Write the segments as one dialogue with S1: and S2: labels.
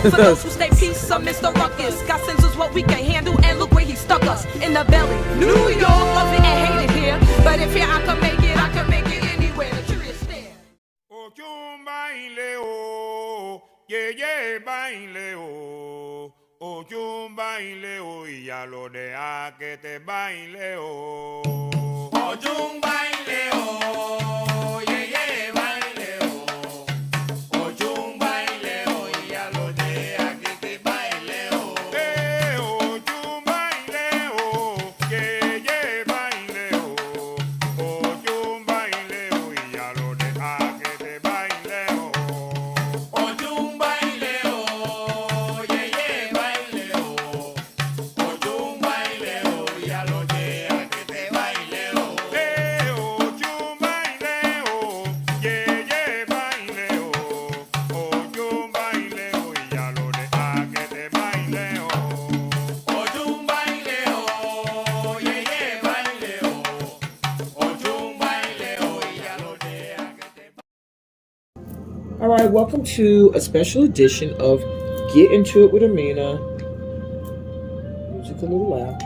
S1: For those who stay peace amidst the ruckus. God sends us what we can handle, and look where he stuck us. In the belly. New York, love it and hate it here. But if here I can make it, I can make it anywhere. The curious stare.
S2: Ochun baile o, ye ye baile o. Ochun baile o, y ya lo deja que te baile o. Ochun baile o, ye ye baile o. Ochun baile o, y ya lo deja que te baile o. Ochun baile o, ye ye baile o. Ochun baile o, y ya lo deja que te baile o. Ochun baile o, ye ye baile o. Ochun baile o, y ya lo deja que te baile o. Ochun baile o, ye ye baile o. Ochun baile o, y ya lo deja que te baile o. Ochun baile o, ye ye baile o. Ochun baile o, y ya lo deja que te baile.
S3: All right, welcome to a special edition of Get Into It with Amina. Music a little loud.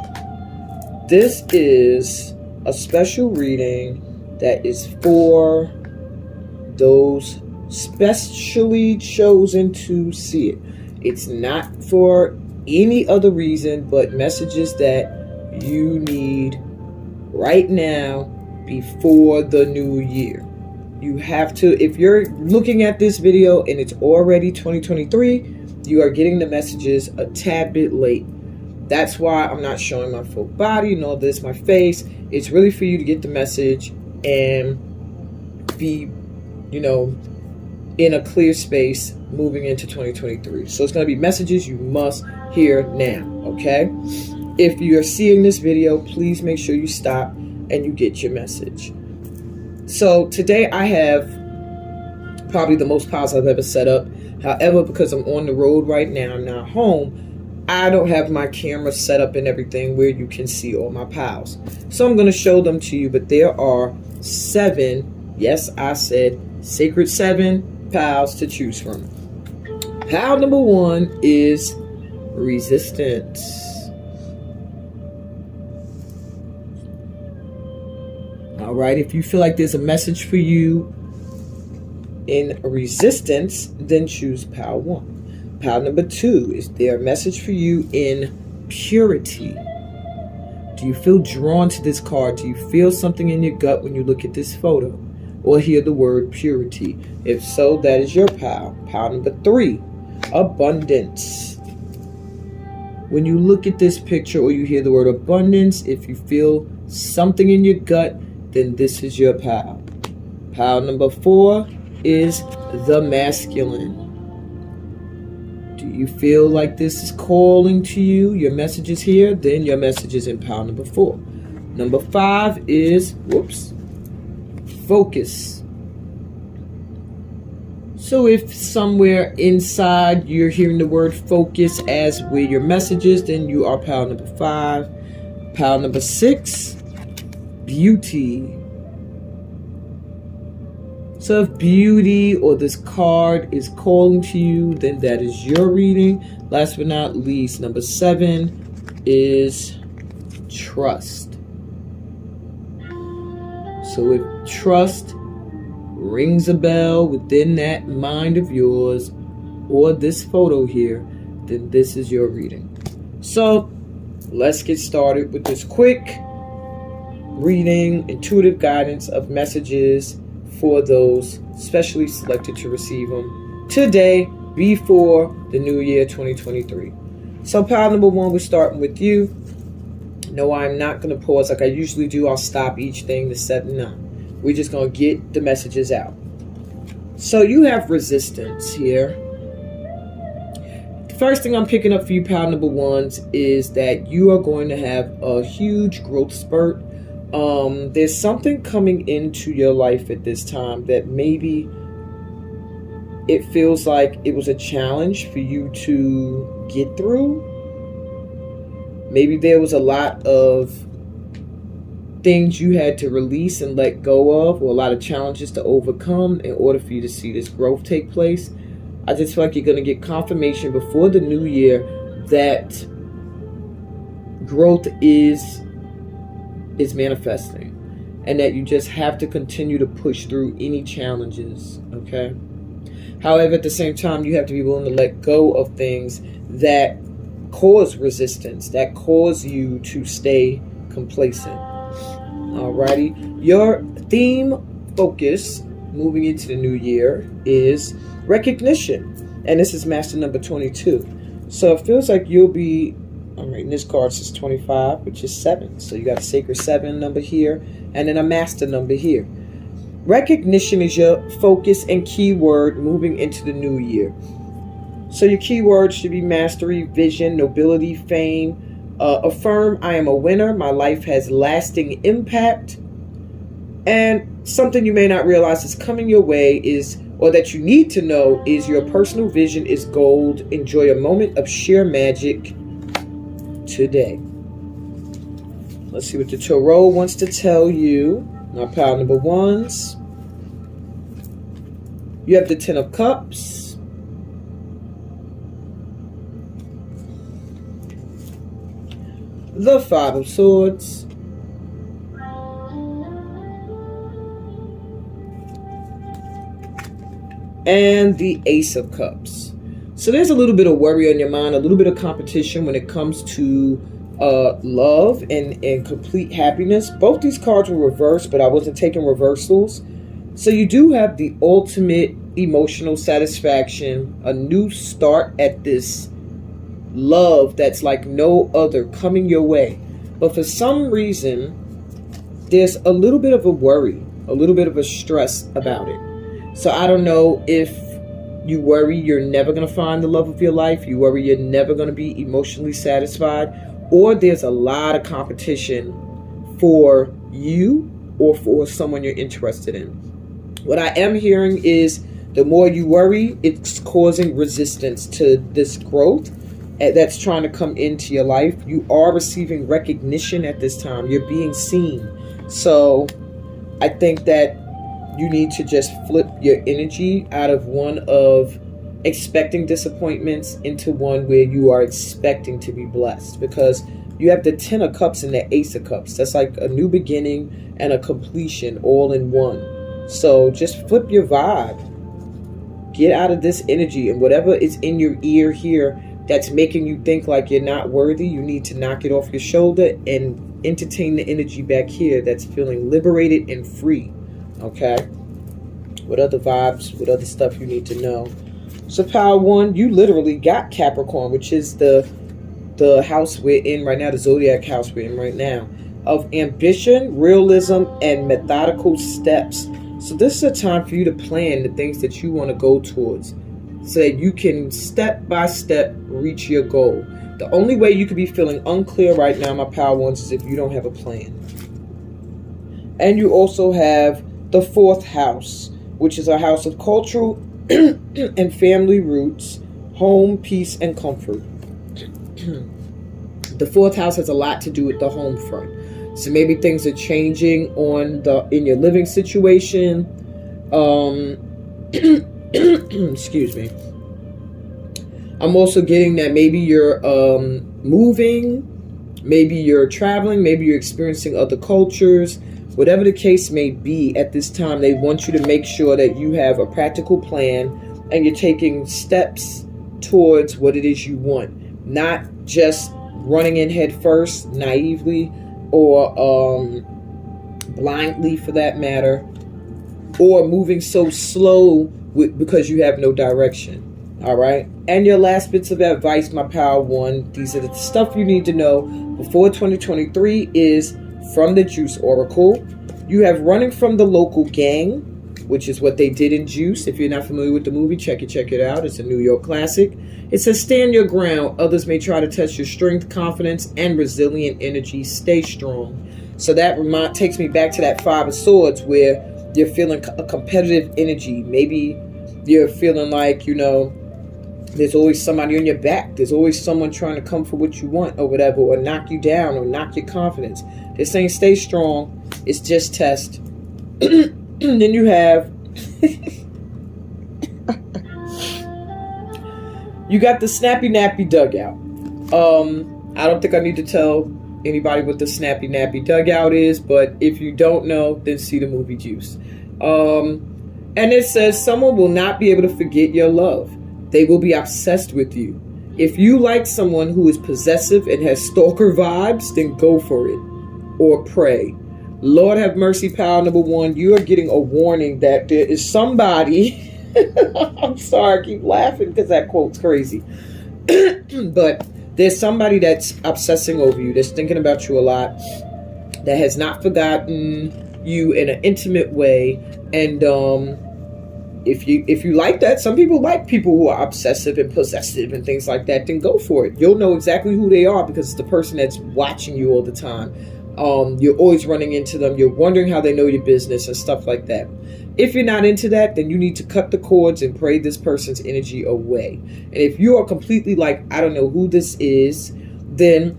S3: This is a special reading that is for those specially chosen to see it. It's not for any other reason but messages that you need right now before the new year. You have to, if you're looking at this video and it's already 2023, you are getting the messages a tad bit late. That's why I'm not showing my full body and all this, my face. It's really for you to get the message and be, in a clear space moving into 2023. So it's going to be messages you must hear now, okay? If you are seeing this video, please make sure you stop and you get your message. So today I have probably the most piles I've ever set up. However, because I'm on the road right now, I'm not home, I don't have my camera set up and everything where you can see all my piles. So I'm going to show them to you, but there are 7, yes, I said sacred 7 piles to choose from. Pile number 1 is resistance. All right, if you feel like there's a message for you in resistance, then choose pile 1. Pile number 2, is there a message for you in purity? Do you feel drawn to this card? Do you feel something in your gut when you look at this photo or hear the word purity? If so, that is your pile. Pile number 3, abundance. When you look at this picture or you hear the word abundance, if you feel something in your gut, then this is your pile. Pile number 4 is the masculine. Do you feel like this is calling to you? Your message is here, then your message is in pile number 4. Number 5 is, focus. So if somewhere inside you're hearing the word focus as where your message is, then you are pile number 5. Pile number 6, beauty. So if beauty or this card is calling to you, then that is your reading. Last but not least, number 7 is trust. So if trust rings a bell within that mind of yours or this photo here, then this is your reading. So let's get started with this quick reading, intuitive guidance of messages for those specially selected to receive them today before the new year 2023. So pile number 1, we're starting with you. No, I'm not going to pause like I usually do. I'll stop each thing to set. No, we're just going to get the messages out. So you have resistance here. The first thing I'm picking up for you, pile number 1s, is that you are going to have a huge growth spurt. There's something coming into your life at this time that maybe it feels like it was a challenge for you to get through. Maybe there was a lot of things you had to release and let go of, or a lot of challenges to overcome in order for you to see this growth take place. I just feel like you're going to get confirmation before the new year that growth is manifesting, and that you just have to continue to push through any challenges, okay? However, at the same time, you have to be willing to let go of things that cause resistance, that cause you to stay complacent. Alrighty. Your theme focus moving into the new year is recognition. And this is master number 22. So it feels like you'll be, all right, in this card says 25, which is 7. So you got a sacred 7 number here, and then a master number here. Recognition is your focus and keyword moving into the new year. So your keywords should be mastery, vision, nobility, fame. Affirm, I am a winner. My life has lasting impact. And something you may not realize is coming your way is, or that you need to know, is your personal vision is gold. Enjoy a moment of sheer magic today. Let's see what the Tarot wants to tell you. Now, pile number 1s. You have the 10 of Cups. The 5 of Swords. And the Ace of Cups. So there's a little bit of worry on your mind, a little bit of competition when it comes to love and complete happiness. Both these cards were reversed, but I wasn't taking reversals. So you do have the ultimate emotional satisfaction, a new start at this love that's like no other coming your way. But for some reason, there's a little bit of a worry, a little bit of a stress about it. So I don't know if you worry you're never going to find the love of your life, you worry you're never going to be emotionally satisfied, or there's a lot of competition for you or for someone you're interested in. What I am hearing is the more you worry, it's causing resistance to this growth that's trying to come into your life. You are receiving recognition at this time. You're being seen. So I think that you need to just flip your energy out of one of expecting disappointments into one where you are expecting to be blessed, because you have the 10 of Cups and the Ace of Cups. That's like a new beginning and a completion all in one. So just flip your vibe. Get out of this energy, and whatever is in your ear here that's making you think like you're not worthy, you need to knock it off your shoulder and entertain the energy back here that's feeling liberated and free. Okay? What other vibes, what other stuff you need to know? So Power 1, you literally got Capricorn, which is the house we're in right now, the zodiac house we're in right now, of ambition, realism, and methodical steps. So this is a time for you to plan the things that you want to go towards so that you can step by step reach your goal. The only way you could be feeling unclear right now, my Power 1s, is if you don't have a plan. And you also have the 4th house, which is a house of cultural and family roots, home, peace, and comfort. The 4th house has a lot to do with the home front. So maybe things are changing in your living situation. Excuse me. I'm also getting that maybe you're moving, maybe you're traveling, maybe you're experiencing other cultures. Whatever the case may be, at this time, they want you to make sure that you have a practical plan and you're taking steps towards what it is you want. Not just running in head first, naively, or blindly for that matter, or moving so slow because you have no direction. All right. And your last bits of advice, my Power 1, these are the stuff you need to know before 2023 is from the Juice Oracle. You have running from the local gang, which is what they did in Juice. If you're not familiar with the movie, check it out. It's a New York classic. It says, stand your ground. Others may try to test your strength, confidence, and resilient energy. Stay strong. So that takes me back to that 5 of Swords where you're feeling a competitive energy. Maybe you're feeling like, there's always somebody on your back. There's always someone trying to come for what you want or whatever, or knock you down or knock your confidence. They're saying stay strong. It's just test. And then you have You got the Snappy Nappy Dugout. I don't think I need to tell anybody what the Snappy Nappy Dugout is, but if you don't know, then see the movie Juice. And it says, someone will not be able to forget your love. They will be obsessed with you. If you like someone who is possessive and has stalker vibes, then go for it. Or pray. Lord have mercy, pal number one. You are getting a warning that there is somebody. I'm sorry, I keep laughing because that quote's crazy. But there's somebody that's obsessing over you, that's thinking about you a lot, that has not forgotten you in an intimate way. And if you like that, some people like people who are obsessive and possessive and things like that, then go for it. You'll know exactly who they are because it's the person that's watching you all the time. You're always running into them. You're wondering how they know your business and stuff like that. If you're not into that, then you need to cut the cords and pray this person's energy away. And if you are completely like, I don't know who this is, then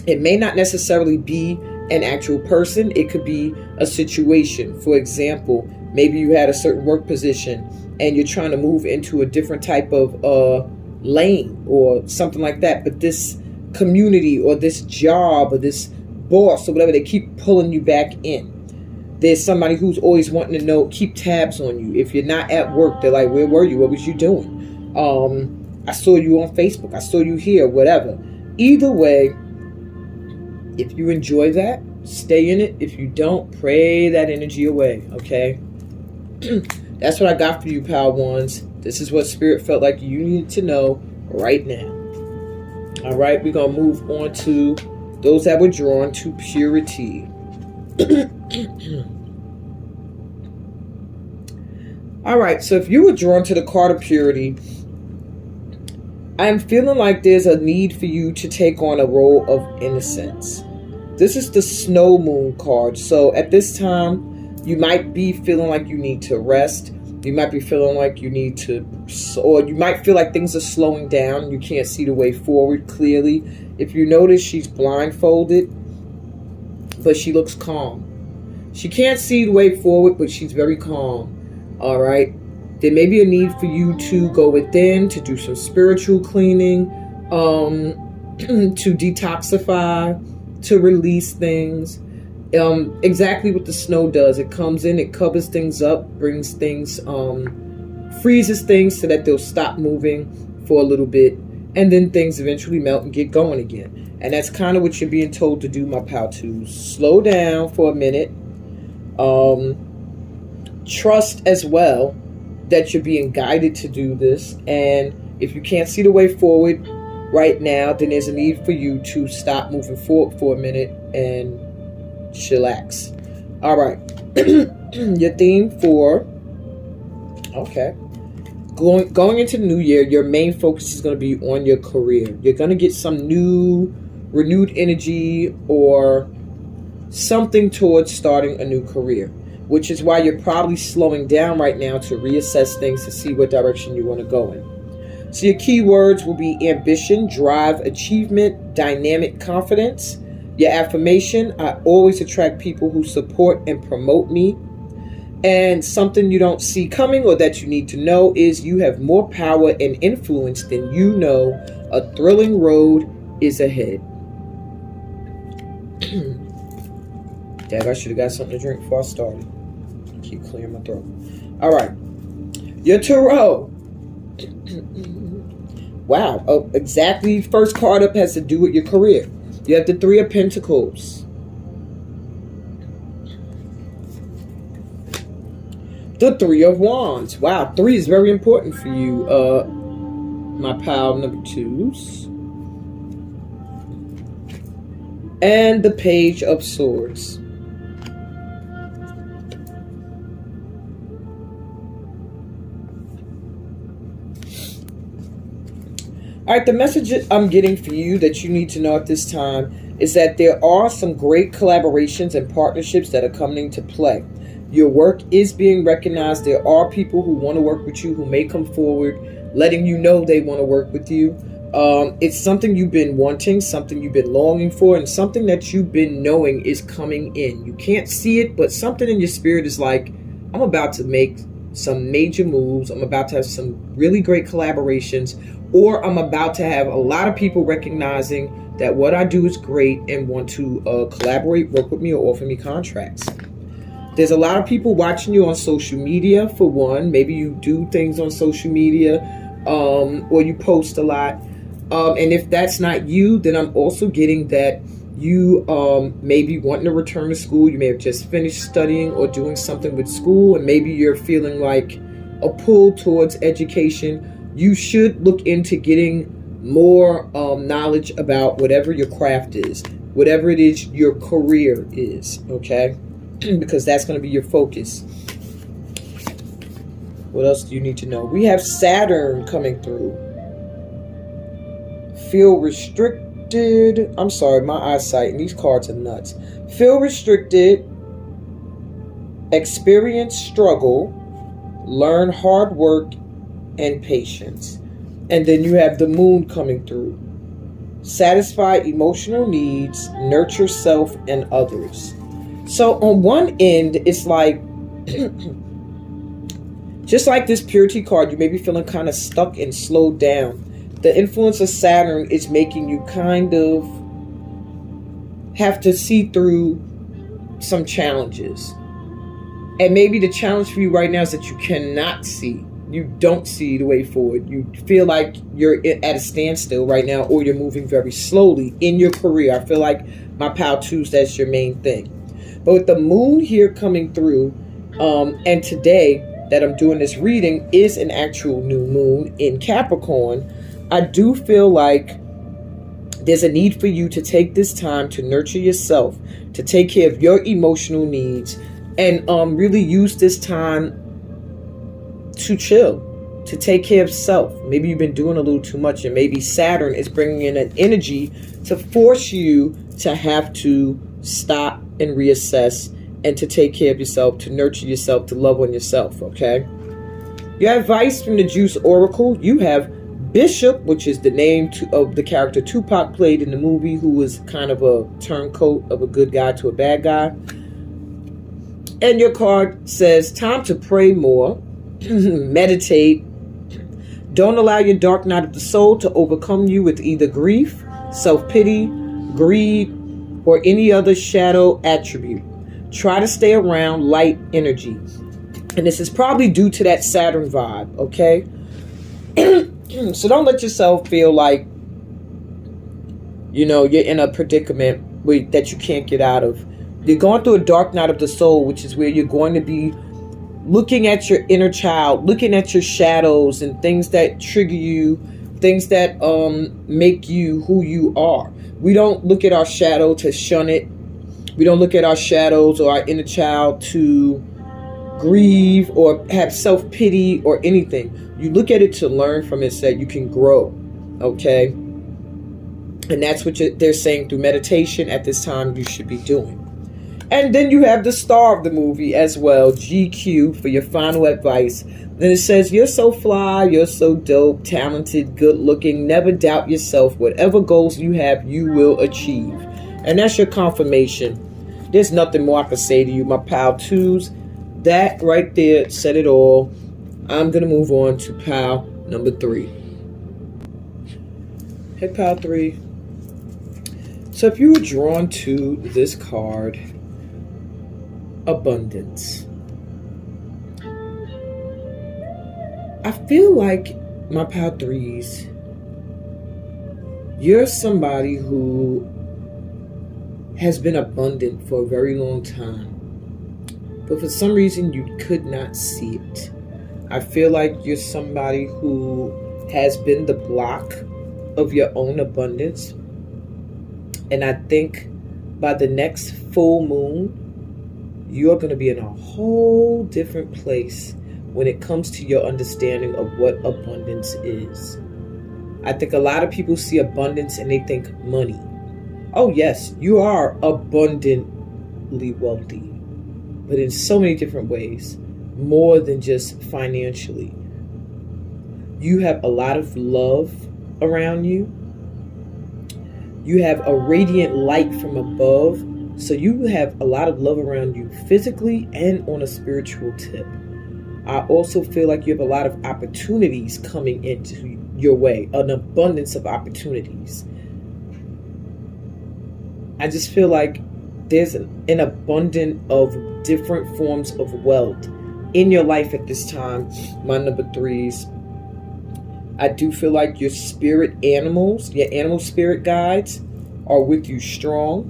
S3: it may not necessarily be an actual person. It could be a situation. For example, maybe you had a certain work position and you're trying to move into a different type of lane or something like that. But this community or this job or this boss or whatever, they keep pulling you back in. There's somebody who's always wanting to know, keep tabs on you. If you're not at work, they're like, where were you? What was you doing? I saw you on Facebook. I saw you here, whatever. Either way, if you enjoy that, stay in it. If you don't, pray that energy away, okay? That's what I got for you, pal ones. This is what Spirit felt like you needed to know right now. All right, we're going to move on to those that were drawn to purity. All right, so if you were drawn to the card of purity, I'm feeling like there's a need for you to take on a role of innocence. This is the snow moon card. So at this time, you might be feeling like you need to rest. You might be feeling like you need to, or you might feel like things are slowing down. You can't see the way forward clearly. If you notice, she's blindfolded, but she looks calm. She can't see the way forward, but she's very calm. All right. There may be a need for you to go within, to do some spiritual cleaning, to detoxify, to release things. Exactly what the snow does. It comes in, it covers things up, brings things, freezes things so that they'll stop moving for a little bit. And then things eventually melt and get going again. And that's kind of what you're being told to do, my pal, to slow down for a minute. Trust as well that you're being guided to do this. And if you can't see the way forward right now, then there's a need for you to stop moving forward for a minute and chillax. All right. Your theme for... Okay. Going into the new year, your main focus is going to be on your career. You're going to get some new, renewed energy or something towards starting a new career, which is why you're probably slowing down right now to reassess things to see what direction you want to go in. So your keywords will be ambition, drive, achievement, dynamic confidence. Your affirmation, I always attract people who support and promote me. And something you don't see coming or that you need to know is you have more power and influence than you know. A thrilling road is ahead. Dad, I should have got something to drink before I started. I keep clearing my throat. All right. Your tarot. Wow. Oh, exactly. First card up has to do with your career. You have the Three of Pentacles. The Three of Wands. Wow, 3 is very important for you, my pal number 2s. And the Page of Swords. All right, the message I'm getting for you that you need to know at this time is that there are some great collaborations and partnerships that are coming into play. Your work is being recognized. There are people who want to work with you who may come forward, letting you know they want to work with you. It's something you've been wanting, something you've been longing for, and something that you've been knowing is coming in. You can't see it, but something in your spirit is like, I'm about to make some major moves. I'm about to have some really great collaborations, or I'm about to have a lot of people recognizing that what I do is great and want to collaborate, work with me, or offer me contracts. There's a lot of people watching you on social media, for one. Maybe you do things on social media, or you post a lot. And if that's not you, then I'm also getting that you may be wanting to return to school. You may have just finished studying or doing something with school, and maybe you're feeling like a pull towards education. You should look into getting more knowledge about whatever your craft is, whatever it is your career is, okay? Because that's going to be your focus. What else do you need to know? We have Saturn coming through. Feel restricted. I'm sorry, my eyesight and these cards are nuts. Feel restricted. Experience struggle. Learn hard work and patience. And then you have the moon coming through. Satisfy emotional needs. Nurture self and others. So on one end, it's like, just like this purity card, you may be feeling kind of stuck and slowed down. The influence of Saturn is making you kind of have to see through some challenges. And maybe the challenge for you right now is that you cannot see. You don't see the way forward. You feel like you're at a standstill right now, or you're moving very slowly in your career. I feel like my Pal 2s, that's your main thing. But with the moon here coming through, and today that I'm doing this reading is an actual new moon in Capricorn, I do feel like there's a need for you to take this time to nurture yourself, to take care of your emotional needs, and really use this time to chill, to take care of self. Maybe you've been doing a little too much, and maybe Saturn is bringing in an energy to force you to have to stop and reassess, and to take care of yourself, to nurture yourself, to love on yourself, okay? Your advice from the Juice Oracle, you have Bishop, which is the name of the character Tupac played in the movie, who was kind of a turncoat of a good guy to a bad guy. And your card says, time to pray more, meditate. Don't allow your dark night of the soul to overcome you with either grief, self-pity, greed, or any other shadow attribute. Try to stay around light energy. And this is probably due to that Saturn vibe, okay? So don't let yourself feel like, you're in a predicament that you can't get out of. You're going through a dark night of the soul, which is where you're going to be looking at your inner child, looking at your shadows and things that trigger you, things that make you who you are. We don't look at our shadow to shun it. We don't look at our shadows or our inner child to grieve or have self-pity or anything. You look at it to learn from it so that you can grow, okay? And that's what they're saying through meditation at this time you should be doing. And then you have the star of the movie as well, GQ, for your final advice. Then it says, you're so fly, you're so dope, talented, good looking. Never doubt yourself. Whatever goals you have, you will achieve. And that's your confirmation. There's nothing more I can say to you, my Pal 2s. That right there said it all. I'm going to move on to Pal number 3. Hey, Pal 3. So if you were drawn to this card, abundance, I feel like, my Pal 3s, you're somebody who has been abundant for a very long time, but for some reason you could not see it. I feel like you're somebody who has been the block of your own abundance, and I think by the next full moon, you're going to be in a whole different place when it comes to your understanding of what abundance is. I think a lot of people see abundance and they think money. Oh yes, you are abundantly wealthy, but in so many different ways, more than just financially. You have a lot of love around you. You have a radiant light from above. So you have a lot of love around you physically and on a spiritual tip. I also feel like you have a lot of opportunities coming into your way, an abundance of opportunities. I just feel like there's an abundance of different forms of wealth in your life at this time. My number 3s. I do feel like your spirit animals, your animal spirit guides are with you strong.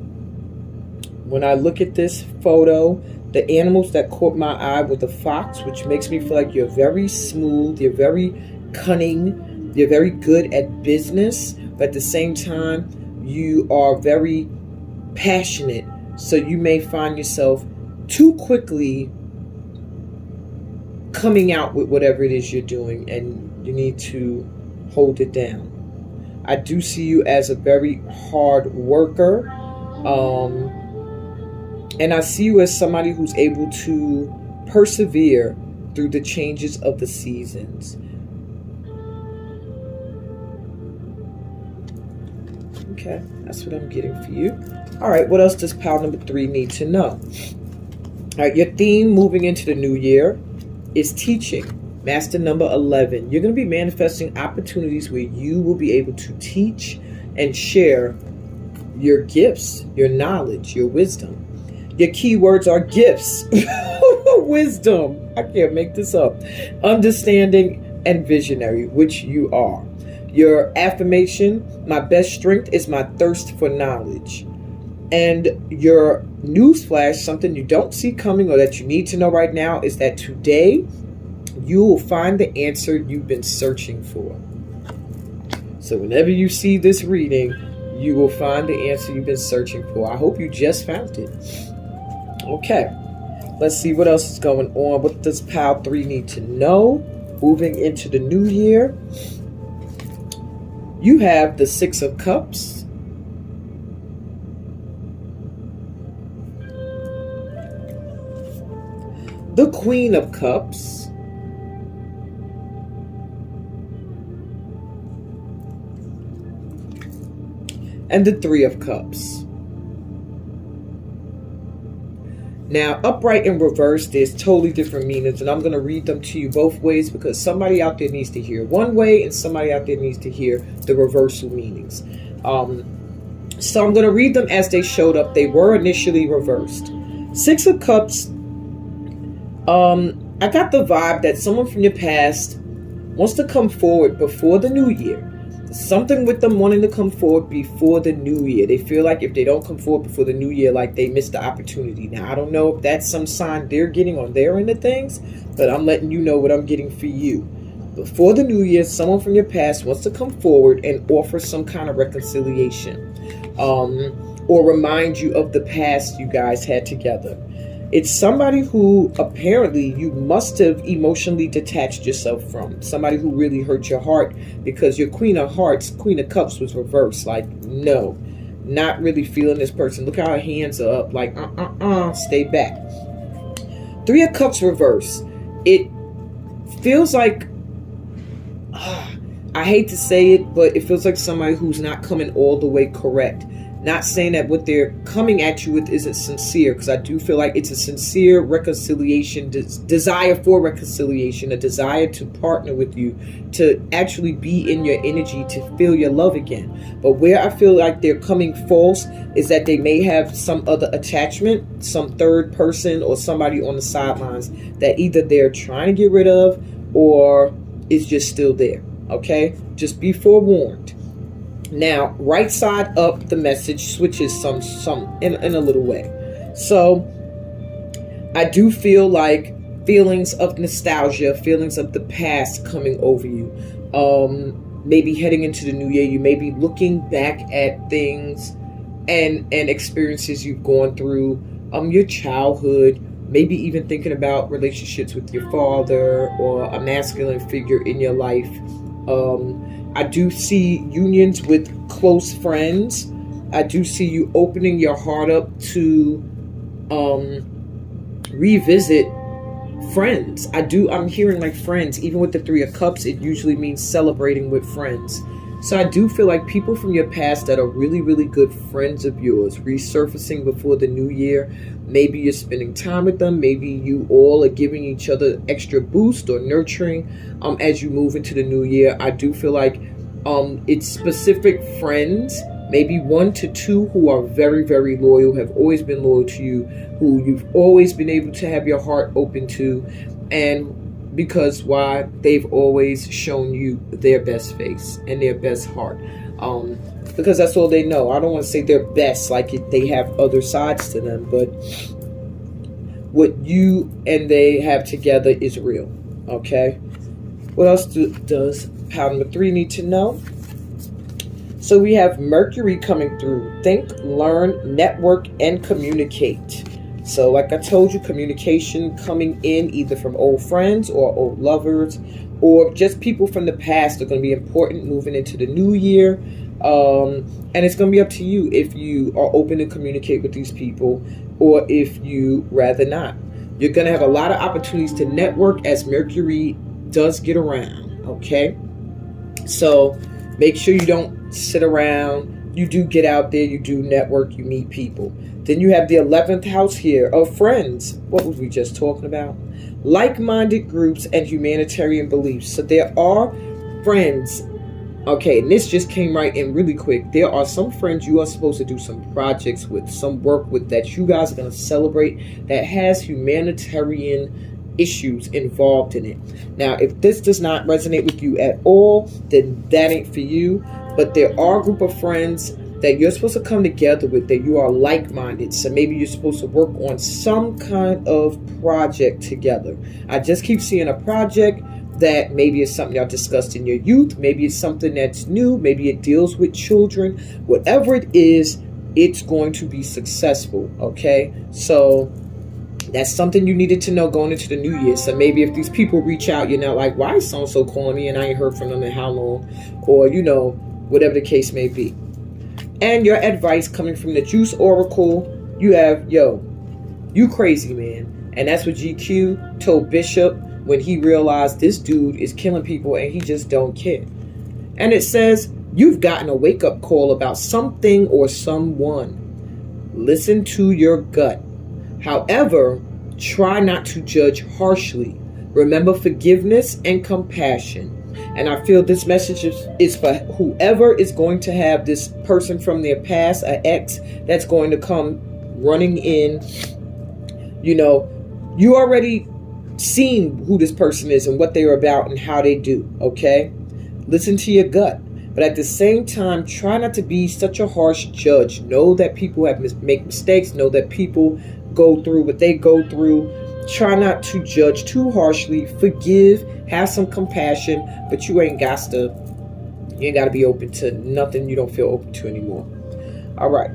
S3: When I look at this photo, the animals that caught my eye were the fox, which makes me feel like you're very smooth, you're very cunning, you're very good at business, but at the same time, you are very passionate. So you may find yourself too quickly coming out with whatever it is you're doing, and you need to hold it down. I do see you as a very hard worker. And I see you as somebody who's able to persevere through the changes of the seasons. Okay, that's what I'm getting for you. All right, what else does pile number 3 need to know? All right, your theme moving into the new year is teaching. Master number 11. You're going to be manifesting opportunities where you will be able to teach and share your gifts, your knowledge, your wisdom. Your keywords are gifts, wisdom, I can't make this up, understanding, and visionary, which you are. Your affirmation, my best strength is my thirst for knowledge. And your newsflash, something you don't see coming or that you need to know right now, is that today you will find the answer you've been searching for. So whenever you see this reading, you will find the answer you've been searching for. I hope you just found it. Okay, let's see what else is going on. What does pile 3 need to know? Moving into the new year, you have the 6 of Cups, the Queen of Cups, and the 3 of Cups. Now, upright and reverse, there's totally different meanings, and I'm going to read them to you both ways because somebody out there needs to hear one way and somebody out there needs to hear the reversal meanings. So I'm going to read them as they showed up. They were initially reversed. 6 of Cups, I got the vibe that someone from your past wants to come forward before the new year. Something with them wanting to come forward before the new year. They feel like if they don't come forward before the new year, like they missed the opportunity. Now, I don't know if that's some sign they're getting on their end of things, but I'm letting you know what I'm getting for you. Before the new year, someone from your past wants to come forward and offer some kind of reconciliation, or remind you of the past you guys had together. It's somebody who apparently you must have emotionally detached yourself from. Somebody who really hurt your heart, because your Queen of Hearts, Queen of Cups was reversed. Like, no, not really feeling this person. Look how her hands are up. Like, stay back. 3 of Cups reverse. It feels like, I hate to say it, but it feels like somebody who's not coming all the way correct. Not saying that what they're coming at you with isn't sincere, because I do feel like it's a sincere reconciliation, desire for reconciliation, a desire to partner with you, to actually be in your energy, to feel your love again. But where I feel like they're coming false is that they may have some other attachment, some third person or somebody on the sidelines that either they're trying to get rid of or is just still there. Okay? Just be forewarned. Now, right side up, the message switches some in a little way. So, I do feel like feelings of nostalgia, feelings of the past coming over you. Maybe heading into the new year, you may be looking back at things and experiences you've gone through, your childhood, maybe even thinking about relationships with your father or a masculine figure in your life. I do see unions with close friends. I do see you opening your heart up to revisit friends. I'm hearing like friends. Even with the 3 of Cups, it usually means celebrating with friends. So I do feel like people from your past that are really, really good friends of yours resurfacing before the new year. Maybe you're spending time with them. Maybe you all are giving each other extra boost or nurturing as you move into the new year. I do feel like it's specific friends, maybe 1 to 2 who are very, very loyal, have always been loyal to you, who you've always been able to have your heart open to. And because why? They've always shown you their best face and their best heart. Because that's all they know. I don't want to say their best, like they have other sides to them, but what you and they have together is real. Okay? What else does pile number 3 need to know? So we have Mercury coming through. Think, learn, network, and communicate. So like I told you, communication coming in either from old friends or old lovers or just people from the past are going to be important moving into the new year. And it's going to be up to you if you are open to communicate with these people or if you rather not. You're going to have a lot of opportunities to network as Mercury does get around. Okay. So make sure you don't sit around. You do get out there. You do network. You meet people. Then you have the 11th house here of friends. What were we just talking about? Like-minded groups and humanitarian beliefs. So there are friends. Okay, and this just came right in really quick. There are some friends you are supposed to do some projects with, some work with that you guys are going to celebrate that has humanitarian issues involved in it. Now, if this does not resonate with you at all, then that ain't for you. But there are a group of friends that you're supposed to come together with, that you are like-minded. So maybe you're supposed to work on some kind of project together. I just keep seeing a project that maybe is something y'all discussed in your youth. Maybe it's something that's new. Maybe it deals with children. Whatever it is, it's going to be successful. Okay? So that's something you needed to know going into the new year. So maybe if these people reach out, you're not like, why is so-and-so calling me and I ain't heard from them in how long? Or, whatever the case may be. And your advice coming from the Juice Oracle, you have, you crazy, man. And that's what GQ told Bishop when he realized this dude is killing people and he just don't care. And it says, you've gotten a wake-up call about something or someone. Listen to your gut. However, try not to judge harshly. Remember forgiveness and compassion. And I feel this message is for whoever is going to have this person from their past, an ex, that's going to come running in. You already seen who this person is and what they're about and how they do, okay? Listen to your gut. But at the same time, try not to be such a harsh judge. Know that people make mistakes. Know that people go through what they go through. Try not to judge too harshly. Forgive. Have some compassion. But you ain't got to be open to nothing you don't feel open to anymore. All right.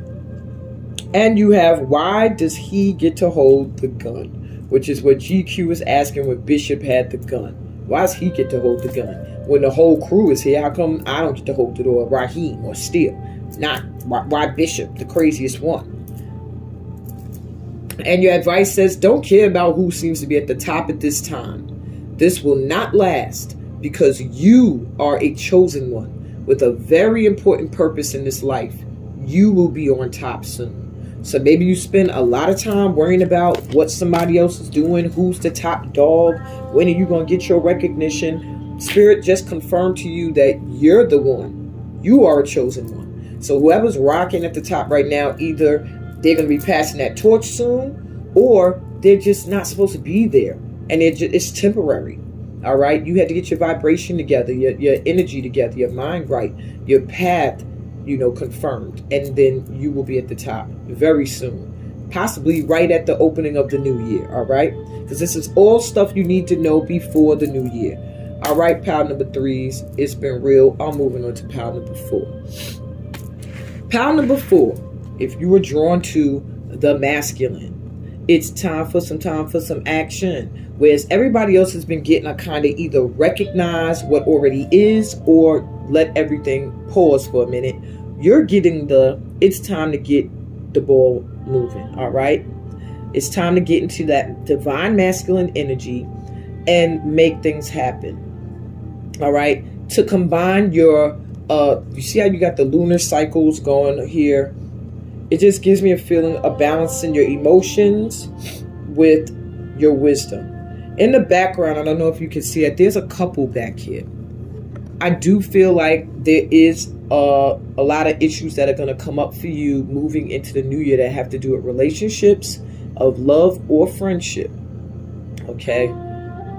S3: And you have, why does he get to hold the gun? Which is what GQ was asking when Bishop had the gun. Why does he get to hold the gun? When the whole crew is here, how come I don't get to hold it, or Raheem, or Steele? Why Bishop, the craziest one? And your advice says, don't care about who seems to be at the top at this time. This will not last because you are a chosen one with a very important purpose in this life. You will be on top soon. So maybe you spend a lot of time worrying about what somebody else is doing, who's the top dog, when are you going to get your recognition. Spirit just confirmed to you that you're the one. You are a chosen one. So whoever's rocking at the top right now, either they're going to be passing that torch soon, or they're just not supposed to be there. And it's temporary. All right? You had to get your vibration together, your energy together, your mind right, your path, confirmed. And then you will be at the top very soon. Possibly right at the opening of the new year. All right? Because this is all stuff you need to know before the new year. All right, pile number 3s. It's been real. I'm moving on to pile number 4. Pile number 4. If you were drawn to the masculine, it's time for some action. Whereas everybody else has been getting a kind of either recognize what already is or let everything pause for a minute. You're getting it's time to get the ball moving, all right? It's time to get into that divine masculine energy and make things happen, all right? To combine your You see how you got the lunar cycles going here? It just gives me a feeling of balancing your emotions with your wisdom. In the background, I don't know if you can see it, there's a couple back here. I do feel like there is a lot of issues that are going to come up for you moving into the new year that have to do with relationships, of love or friendship. Okay?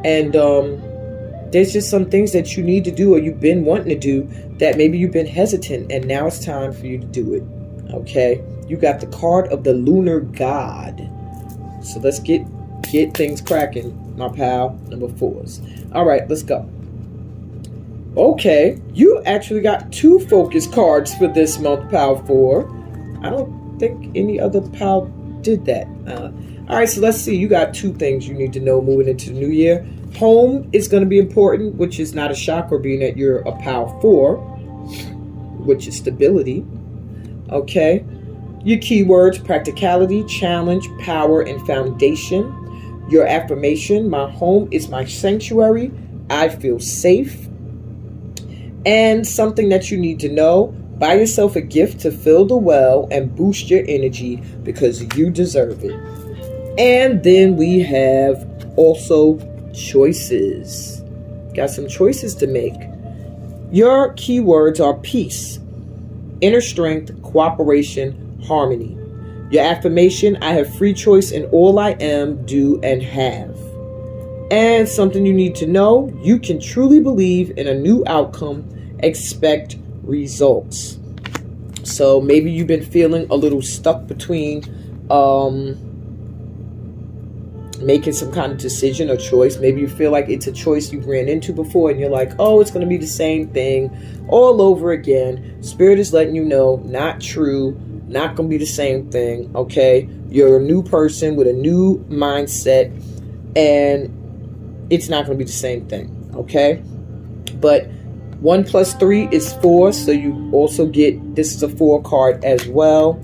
S3: And there's just some things that you need to do or you've been wanting to do that maybe you've been hesitant, and now it's time for you to do it. Okay? You got the card of the lunar god. So let's get things cracking, my pal. Number 4s. All right, let's go. Okay, you actually got 2 focus cards for this month, pal 4. I don't think any other pal did that. All right, so let's see. You got 2 things you need to know moving into the new year. Home is going to be important, which is not a shocker being that you're a pal 4, which is stability. Okay. Your keywords: practicality, challenge, power, and foundation. Your affirmation: my home is my sanctuary. I feel safe. And something that you need to know: buy yourself a gift to fill the well and boost your energy because you deserve it. And then we have also choices. Got some choices to make. Your keywords are peace, inner strength, cooperation, harmony. Your affirmation: I have free choice in all I am, do, and have. And something you need to know: you can truly believe in a new outcome. Expect results. So maybe you've been feeling a little stuck between making some kind of decision or choice. Maybe you feel like it's a choice you ran into before and you're like, oh, it's going to be the same thing all over again. Spirit is letting you know, not true, not going to be the same thing. Okay, you're a new person with a new mindset, and it's not going to be the same thing. Okay, but 1 + 3 is 4, so you also get, this is a 4 card as well.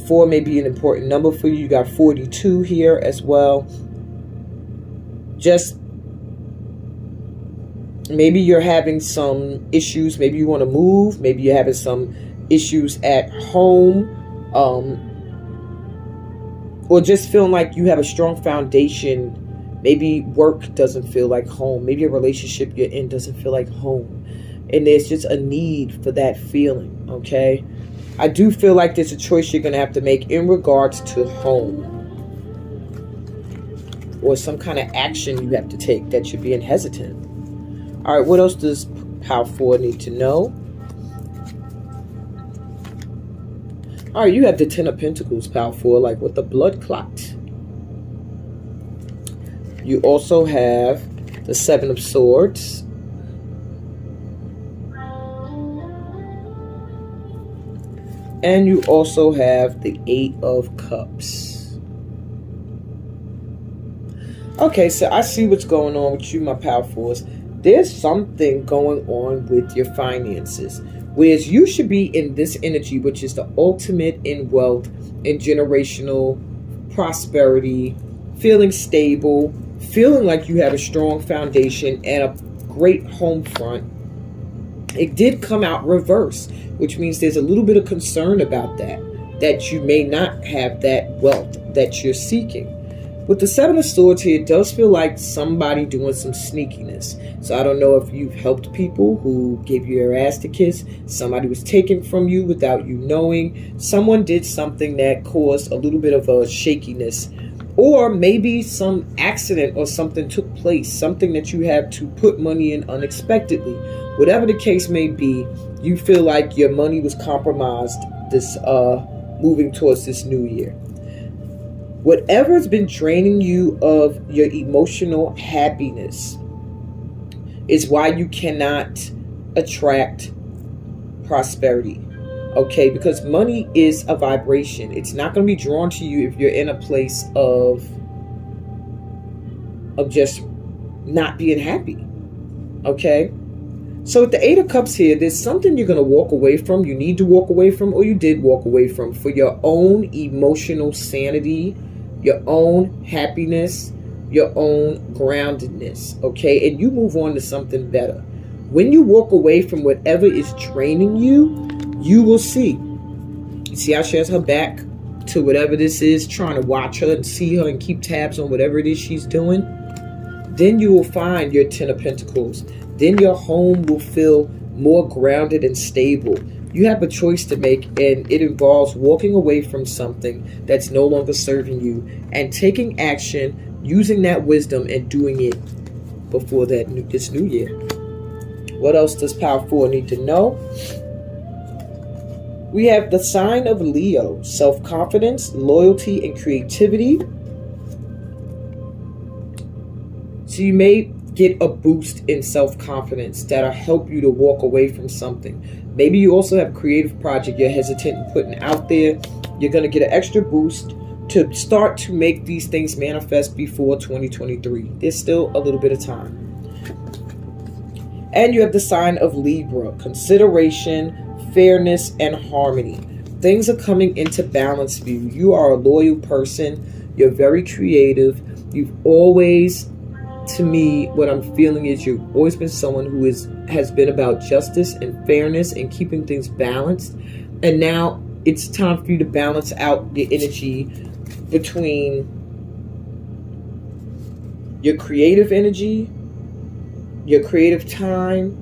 S3: 4 may be an important number for you. You got 42 here as well. Just maybe you're having some issues. Maybe you want to move. Maybe you're having some issues at home. Or just feeling like you have a strong foundation. Maybe work doesn't feel like home. Maybe a relationship you're in doesn't feel like home. And there's just a need for that feeling, okay? I do feel like there's a choice you're going to have to make in regards to home. Or some kind of action you have to take that you're being hesitant. All right, what else does Pal 4 need to know? All right, you have the 10 of Pentacles, Pal 4, like with the blood clot. You also have the 7 of Swords. And you also have the 8 of Cups. Okay, so I see what's going on with you, my Pal 4s. There's something going on with your finances. Whereas you should be in this energy, which is the ultimate in wealth and generational prosperity, feeling stable, feeling like you have a strong foundation and a great home front. It did come out reverse, which means there's a little bit of concern about that you may not have that wealth that you're seeking. With the 7 of Swords here, it does feel like somebody doing some sneakiness. So I don't know if you've helped people who gave you your ass to kiss. Somebody was taken from you without you knowing. Someone did something that caused a little bit of a shakiness. Or maybe some accident or something took place. Something that you had to put money in unexpectedly. Whatever the case may be, you feel like your money was compromised this moving towards this new year. Whatever's been draining you of your emotional happiness is why you cannot attract prosperity. Okay, because money is a vibration. It's not going to be drawn to you if you're in a place of just not being happy. Okay? So with the 8 of Cups here, there's something you're going to walk away from, you need to walk away from, or you did walk away from for your own emotional sanity, your own happiness, your own groundedness, okay? And you move on to something better. When you walk away from whatever is draining you, you will see. See how she has her back to whatever this is, trying to watch her and see her and keep tabs on whatever it is she's doing? Then you will find your 10 of Pentacles. Then your home will feel more grounded and stable. You have a choice to make, and it involves walking away from something that's no longer serving you and taking action, using that wisdom and doing it before this new year. What else does Power 4 need to know? We have the sign of Leo, self-confidence, loyalty, and creativity. So you may get a boost in self-confidence that'll help you to walk away from something. Maybe you also have a creative project you're hesitant in putting out there. You're going to get an extra boost to start to make these things manifest before 2023. There's still a little bit of time. And you have the sign of Libra, consideration, fairness, and harmony. Things are coming into balance for you. You are a loyal person. You're very creative. You've always, to me, what I'm feeling is you've always been someone who has been about justice and fairness and keeping things balanced. And now it's time for you to balance out the energy between your creative energy, your creative time,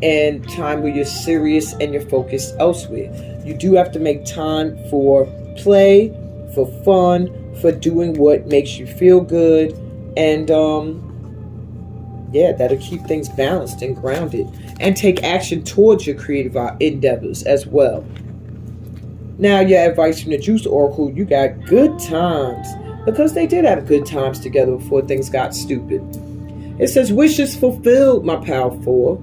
S3: and time where you're serious and you're focused elsewhere. You do have to make time for play, for fun, for doing what makes you feel good, and that'll keep things balanced and grounded, and take action towards your creative endeavors as well. Now, your advice from the Juice Oracle, you got good times, because they did have good times together before things got stupid. It says, wishes fulfilled, my Power 4.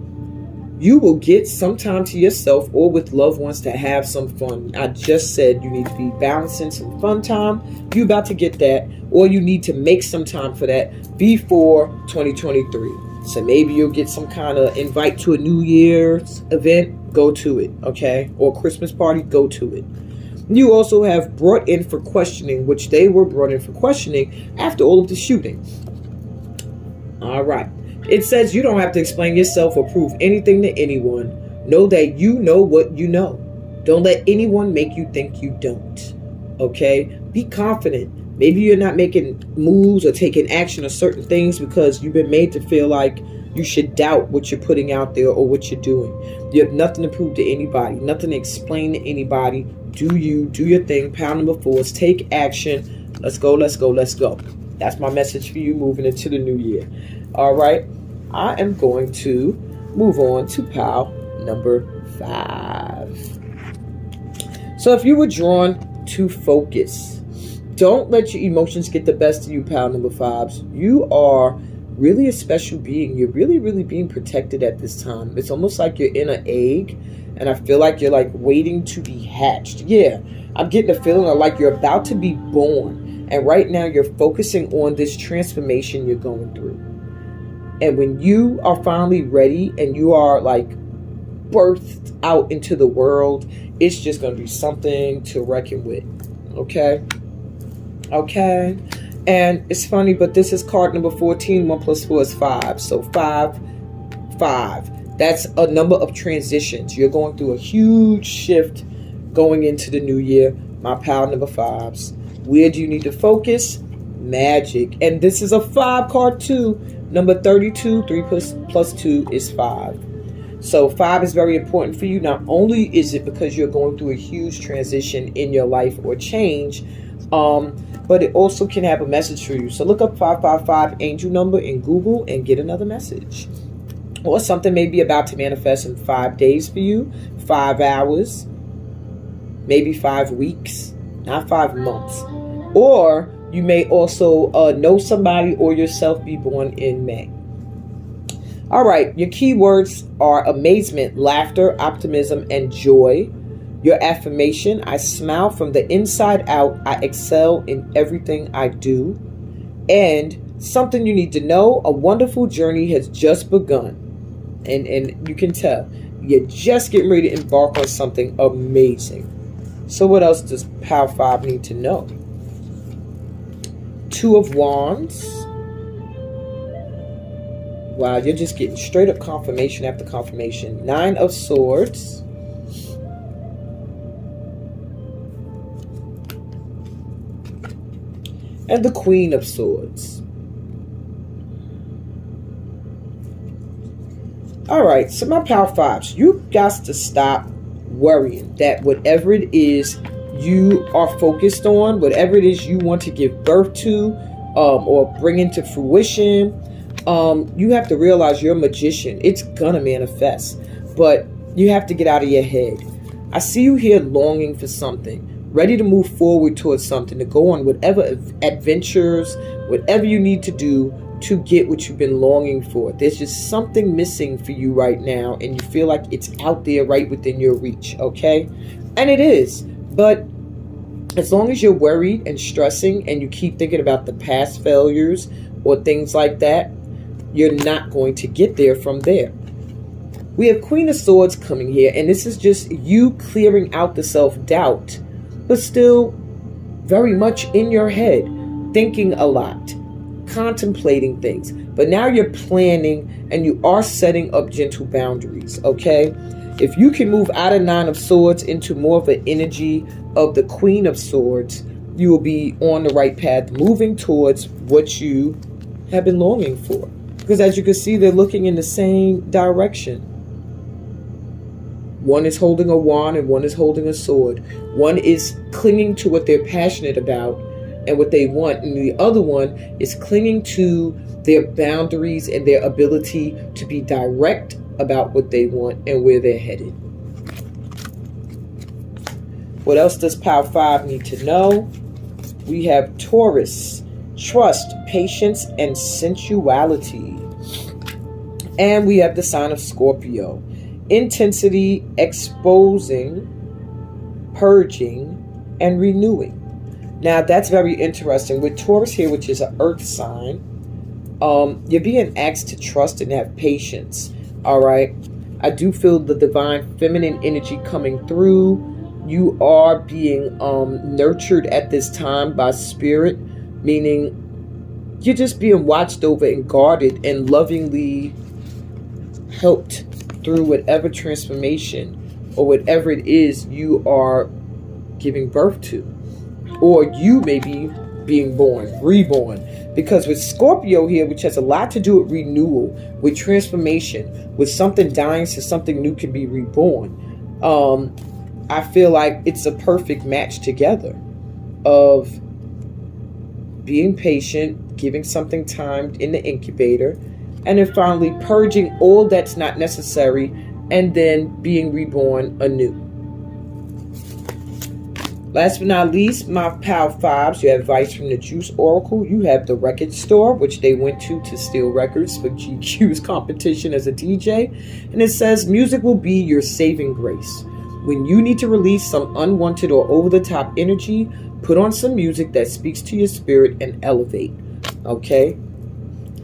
S3: You will get some time to yourself or with loved ones to have some fun. I just said you need to be balancing some fun time. You're about to get that, or you need to make some time for that before 2023. So maybe you'll get some kind of invite to a New Year's event, go to it, okay? Or Christmas party, go to it. You also have brought in for questioning, which they were brought in for questioning after all of the shooting. All right. It says you don't have to explain yourself or prove anything to anyone. Know that you know what you know. Don't let anyone make you think you don't. Okay? Be confident. Maybe you're not making moves or taking action on certain things because you've been made to feel like you should doubt what you're putting out there or what you're doing. You have nothing to prove to anybody, nothing to explain to anybody. Do you, do your thing. Pound number 4 is take action. Let's go, let's go, let's go. That's my message for you moving into the new year. All right. I am going to move on to pile number 5. So if you were drawn to focus, don't let your emotions get the best of you, pile number 5s. You are really a special being. You're really, really being protected at this time. It's almost like you're in an egg, and I feel like you're like waiting to be hatched. Yeah, I'm getting a feeling of like you're about to be born. And right now you're focusing on this transformation you're going through. And when you are finally ready and you are like birthed out into the world, it's just going to be something to reckon with. Okay? Okay? And it's funny, but this is card number 14. 1 plus 4 is 5. So 5, 5. That's a number of transitions. You're going through a huge shift going into the new year. My pile number 5s. Where do you need to focus? Magic. And this is a 5 card too. Number 32, 3 plus 2 is 5. So 5 is very important for you. Not only is it because you're going through a huge transition in your life or change, but it also can have a message for you. So look up 555 angel number in Google and get another message. Or something may be about to manifest in 5 days for you, 5 hours, maybe 5 weeks, not 5 months. Or you may also know somebody or yourself be born in May. All right, your keywords are amazement, laughter, optimism, and joy. Your affirmation, I smile from the inside out. I excel in everything I do. And something you need to know, a wonderful journey has just begun. And you can tell, you're just getting ready to embark on something amazing. So what else does Power 5 need to know? 2 of Wands, Wow, you're just getting straight up confirmation after confirmation. 9 of Swords. And the Queen of Swords. Alright, so my Power 5s, you got to stop worrying that whatever it is you are focused on, whatever it is you want to give birth to, or bring into fruition, you have to realize you're a magician. It's gonna manifest, but you have to get out of your head. I see you here longing for something, ready to move forward towards something, to go on whatever adventures, whatever you need to do to get what you've been longing for. There's just something missing for you right now, and you feel like it's out there right within your reach, okay? And it is, but as long as you're worried and stressing and you keep thinking about the past failures or things like that, you're not going to get there from there. We have Queen of Swords coming here, and this is just you clearing out the self-doubt, but still very much in your head, thinking a lot, contemplating things. But now you're planning and you are setting up gentle boundaries, okay? If you can move out of 9 of Swords into more of an energy of the Queen of Swords, you will be on the right path, moving towards what you have been longing for. Because as you can see, they're looking in the same direction. One is holding a wand and one is holding a sword. One is clinging to what they're passionate about and what they want, and the other one is clinging to their boundaries and their ability to be direct about what they want and where they're headed. What else does Power 5 need to know? We have Taurus, trust, patience, and sensuality. And we have the sign of Scorpio, intensity, exposing, purging, and renewing. Now, that's very interesting. With Taurus here, which is an earth sign, you're being asked to trust and have patience. All right. I do feel the divine feminine energy coming through. You are being nurtured at this time by spirit, meaning you're just being watched over and guarded and lovingly helped through whatever transformation or whatever it is you are giving birth to. Or you may be being born, reborn. Because with Scorpio here, which has a lot to do with renewal, with transformation, with something dying so something new can be reborn, I feel like it's a perfect match together of being patient, giving something time in the incubator, and then finally purging all that's not necessary, and then being reborn anew. Last but not least, my Power 5s, you have advice from the Juice Oracle. You have the record store, which they went to steal records for GQ's competition as a DJ. And it says, music will be your saving grace. When you need to release some unwanted or over-the-top energy, put on some music that speaks to your spirit and elevate. Okay?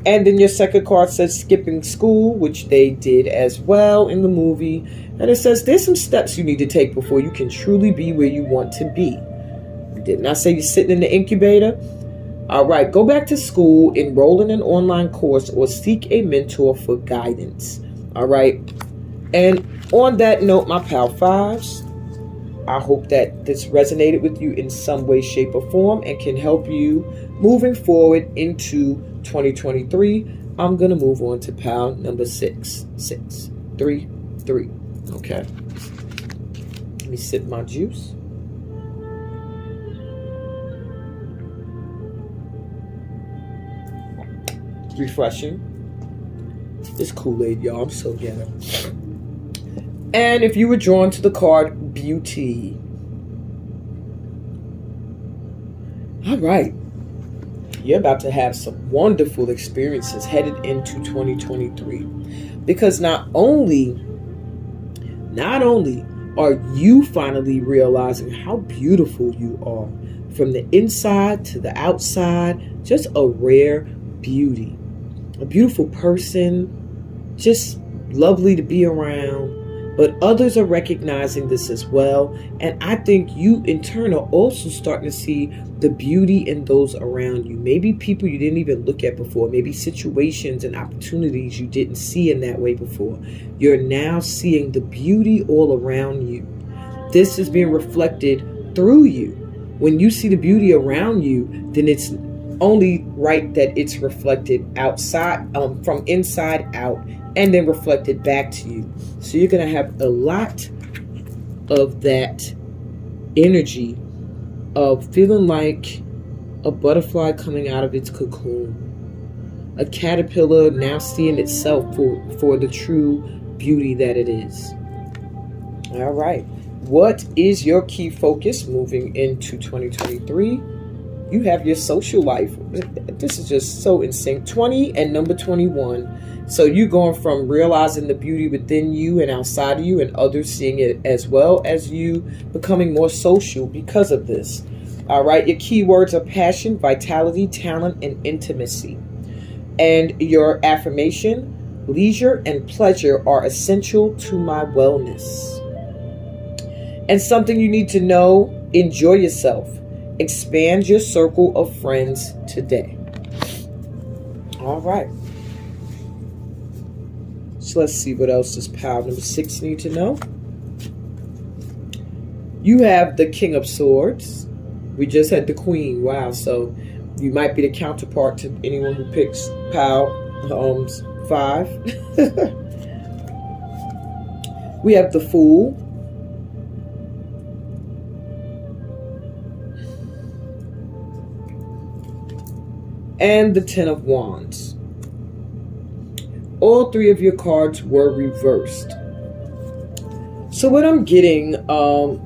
S3: And then your second card says skipping school, which they did as well in the movie. And it says there's some steps you need to take before you can truly be where you want to be. Didn't I say you're sitting in the incubator? All right, go back to school, enroll in an online course, or seek a mentor for guidance. All right. And on that note, my Power 5s, I hope that this resonated with you in some way, shape, or form and can help you moving forward into 2023. I'm going to move on to Power number 6. 6, 3, 3. Okay. Let me sip my juice. Refreshing. It's Kool-Aid, y'all. I'm so ghetto. And if you were drawn to the card Beauty. All right. You're about to have some wonderful experiences headed into 2023. Because not only are you finally realizing how beautiful you are from the inside to the outside, just a rare beauty, a beautiful person, just lovely to be around. But others are recognizing this as well. And I think you in turn are also starting to see the beauty in those around you. Maybe people you didn't even look at before. Maybe situations and opportunities you didn't see in that way before. You're now seeing the beauty all around you. This is being reflected through you. When you see the beauty around you, then it's only right that it's reflected outside, from inside out, and then reflected back to you. So you're going to have a lot of that energy of feeling like a butterfly coming out of its cocoon, a caterpillar now seeing itself for the true beauty that it is. All right. What is your key focus moving into 2023? You have your social life. This is just so insane. 20 and number 21. So you're going from realizing the beauty within you and outside of you and others seeing it, as well as you becoming more social because of this. All right. Your keywords are passion, vitality, talent, and intimacy. And your affirmation, leisure and pleasure are essential to my wellness. And something you need to know, enjoy yourself. Expand your circle of friends today. All right. So let's see what else does pile number 6 need to know. You have the King of Swords. We just had the Queen. Wow. So you might be the counterpart to anyone who picks pile 5. We have the Fool. And the 10 of Wands. All 3 of your cards were reversed. So what I'm getting, all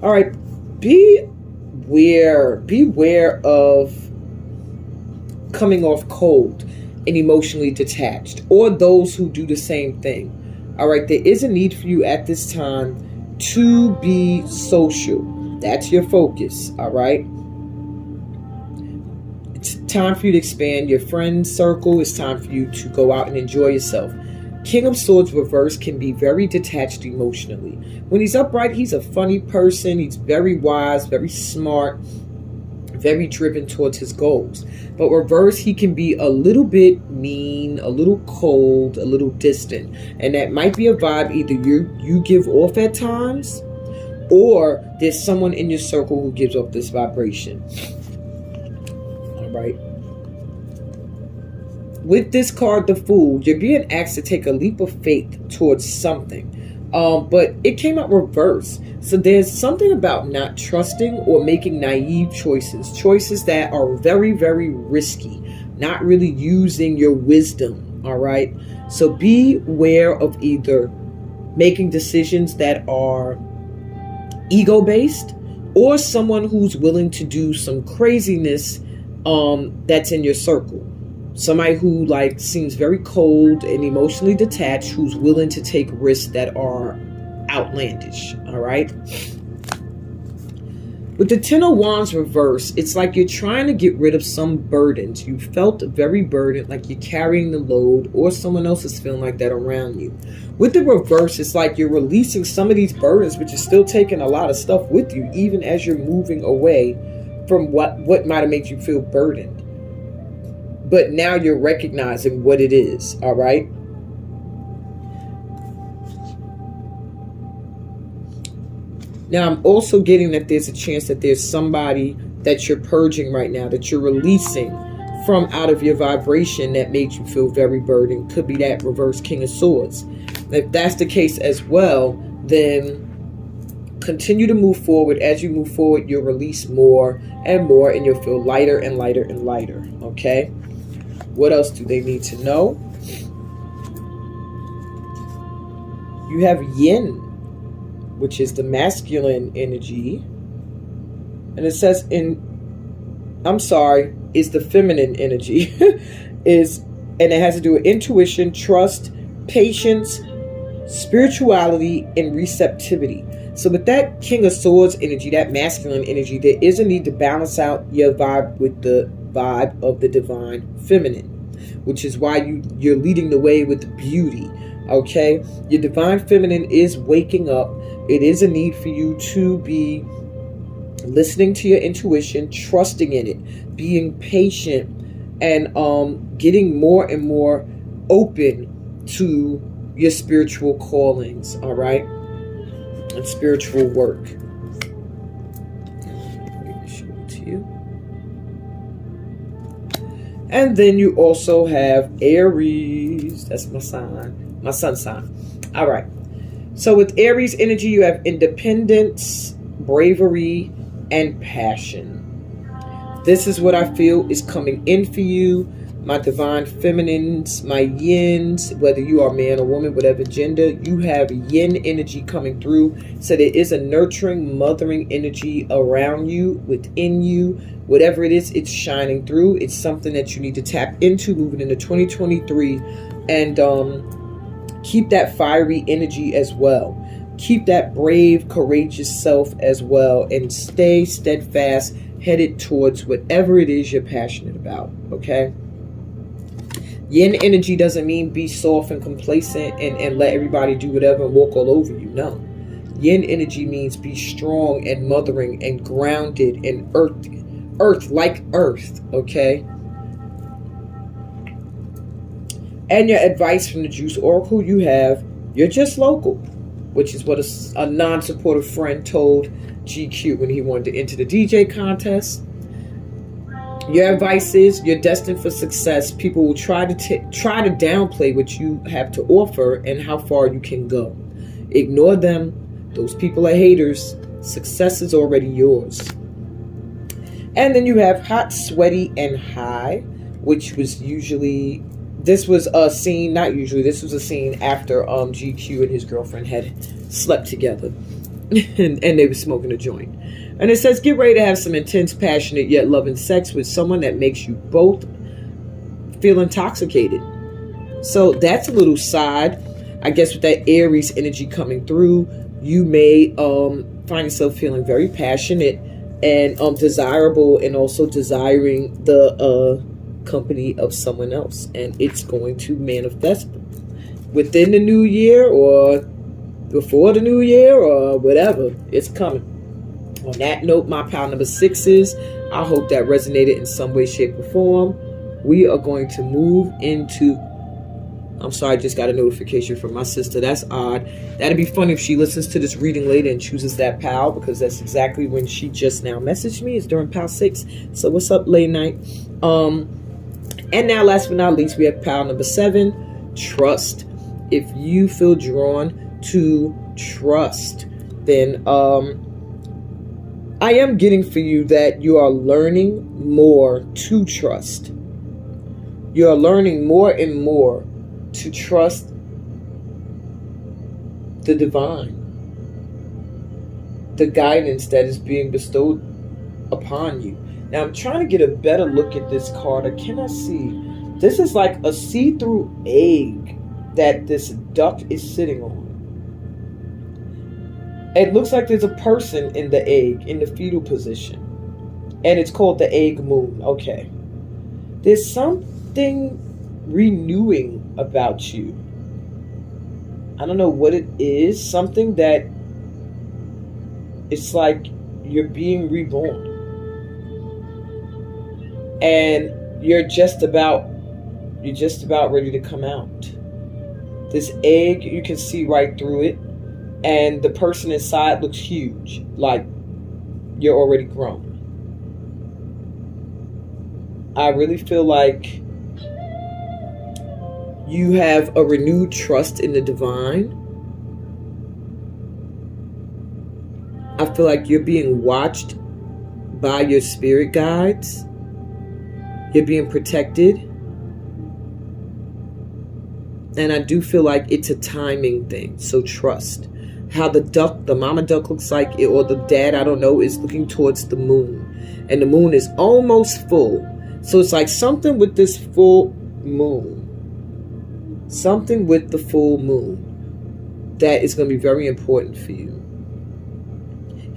S3: right, beware of coming off cold and emotionally detached, or those who do the same thing. All right, there is a need for you at this time to be social. That's your focus. All right. It's time for you to expand your friend circle. It's time for you to go out and enjoy yourself. King of Swords reverse can be very detached emotionally. When he's upright, he's a funny person. He's very wise, very smart, very driven towards his goals. But reverse, he can be a little bit mean, a little cold, a little distant. And that might be a vibe either you give off at times, or there's someone in your circle who gives off this vibration. All right. With this card, the Fool, you're being asked to take a leap of faith towards something. But it came out reverse. So there's something about not trusting or making naive choices that are very, very risky, not really using your wisdom. All right. So beware of either making decisions that are ego-based, or someone who's willing to do some craziness that's in your circle. Somebody who seems very cold and emotionally detached, who's willing to take risks that are outlandish. All right. With the 10 of Wands reverse, it's like you're trying to get rid of some burdens. You felt very burdened, like you're carrying the load, or someone else is feeling like that around you. With the reverse, it's like you're releasing some of these burdens, but you're still taking a lot of stuff with you, even as you're moving away from what might have made you feel burdened. But now you're recognizing what it is. All right. Now, I'm also getting that there's a chance that there's somebody that you're purging right now, that you're releasing from out of your vibration that made you feel very burdened. Could be that reverse King of Swords. If that's the case as well, then continue to move forward. As you move forward, you'll release more and more, and you'll feel lighter and lighter and lighter. Okay? What else do they need to know? You have Yin, which is the masculine energy. And it says is the feminine energy. And it has to do with intuition, trust, patience, spirituality, and receptivity. So with that King of Swords energy, that masculine energy, there is a need to balance out your vibe with the vibe of the divine feminine, which is why you're leading the way with beauty. Okay, your divine feminine is waking up. It is a need for you to be listening to your intuition, trusting in it, being patient, and getting more and more open to your spiritual callings, all right, and spiritual work. Let me show it to you. And then you also have Aries. That's my sign, my sun sign. All right. So with Aries energy, you have independence, bravery, and passion. This is what I feel is coming in for you. My divine feminines, my yins, whether you are man or woman, whatever gender, you have yin energy coming through. So there is a nurturing, mothering energy around you, within you. Whatever it is, it's shining through. It's something that you need to tap into moving into 2023. And keep that fiery energy as well. Keep that brave, courageous self as well. And stay steadfast, headed towards whatever it is you're passionate about. Okay? Yin energy doesn't mean be soft and complacent and let everybody do whatever and walk all over you. No. Yin energy means be strong and mothering and grounded and earth like earth. Okay? And your advice from the Juice Oracle, you have, you're just local, which is what a non-supportive friend told GQ when he wanted to enter the DJ contest. Your advice is you're destined for success. People will try to downplay what you have to offer and how far you can go. Ignore them. Those people are haters. Success is already yours. And then you have hot, sweaty, and high, which was usually, this was a scene, not usually, this was a scene after GQ and his girlfriend had slept together and they were smoking a joint. And it says, get ready to have some intense, passionate, yet loving sex with someone that makes you both feel intoxicated. So that's a little side. I guess with that Aries energy coming through, you may find yourself feeling very passionate and desirable, and also desiring the company of someone else. And it's going to manifest within the new year or before the new year or whatever. It's coming. On that note, my pile number 6 is, I hope that resonated in some way, shape, or form. We are going to move into, I'm sorry, I just got a notification from my sister. That's odd. That'd be funny if she listens to this reading later and chooses that pal, because that's exactly when she just now messaged me. It's during pal 6. So what's up, late night? And now, last but not least, we have pal number 7, trust. If you feel drawn to trust, then I am getting for you that you are learning more to trust. You are learning more and more to trust the divine, the guidance that is being bestowed upon you. Now, I'm trying to get a better look at this card. I cannot see. This is like a see-through egg that this duck is sitting on. It looks like there's a person in the egg, in the fetal position. And it's called the egg moon. Okay. There's something renewing about you. I don't know what it is. Something that it's like you're being reborn. And you're just about ready to come out. This egg, you can see right through it. And the person inside looks huge, like you're already grown. I really feel like you have a renewed trust in the divine. I feel like you're being watched by your spirit guides. You're being protected. And I do feel like it's a timing thing, so trust. How the mama duck looks like, or the dad, I don't know, is looking towards the moon. And the moon is almost full. So it's like something with this full moon. Something with the full moon that is going to be very important for you.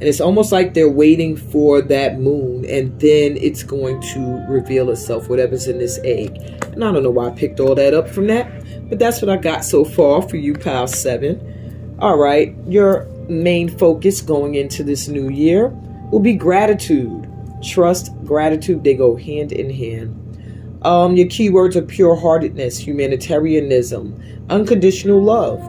S3: And it's almost like they're waiting for that moon, and then it's going to reveal itself, whatever's in this egg. And I don't know why I picked all that up from that, but that's what I got so far for you, Pile 7. All right, your main focus going into this new year will be gratitude. Trust, gratitude, they go hand in hand. Your keywords are pure-heartedness, humanitarianism, unconditional love.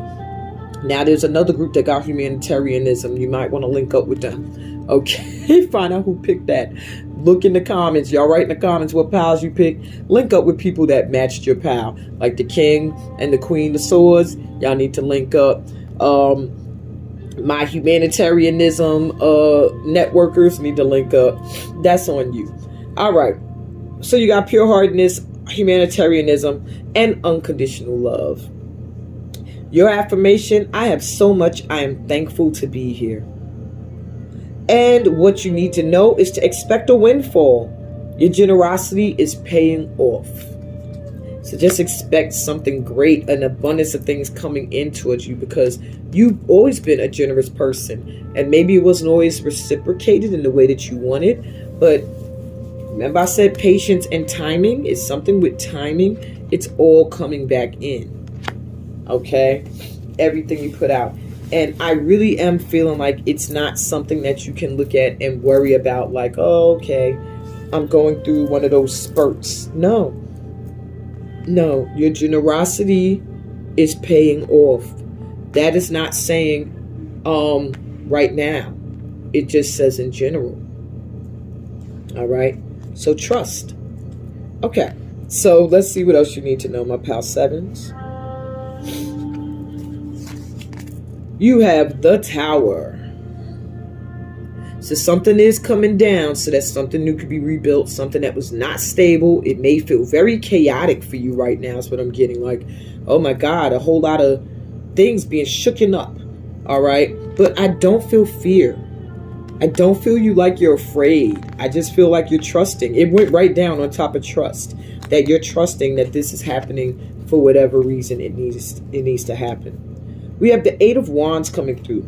S3: Now, there's another group that got humanitarianism. You might want to link up with them. Okay, find out who picked that. Look in the comments. Y'all write in the comments what piles you picked. Link up with people that matched your pile. Like the King and the Queen of Swords. Y'all need to link up. My humanitarianism networkers need to link up. That's on you. All right. So you got pure-heartedness, humanitarianism, and unconditional love. Your affirmation: I have so much. I am thankful to be here. And what you need to know is to expect a windfall. Your generosity is paying off. So just expect something great, an abundance of things coming in towards you, because you've always been a generous person. And maybe it wasn't always reciprocated in the way that you wanted. But remember I said patience and timing is something with timing. It's all coming back in. Okay, everything you put out. And I really am feeling like it's not something that you can look at and worry about like, oh, okay, I'm going through one of those spurts. No, your generosity is paying off. That is not saying right now. It just says in general. All right, so trust. Okay, so let's see what else you need to know, my pal 7s. You have the Tower. So something is coming down, so that something new could be rebuilt, something that was not stable. It may feel very chaotic for you right now is what I'm getting. Like, oh my God, a whole lot of things being shooken up. All right. But I don't feel fear. I don't feel you like you're afraid. I just feel like you're trusting. It went right down on top of trust. That you're trusting that this is happening for whatever reason it needs to happen. We have the 8 of Wands coming through.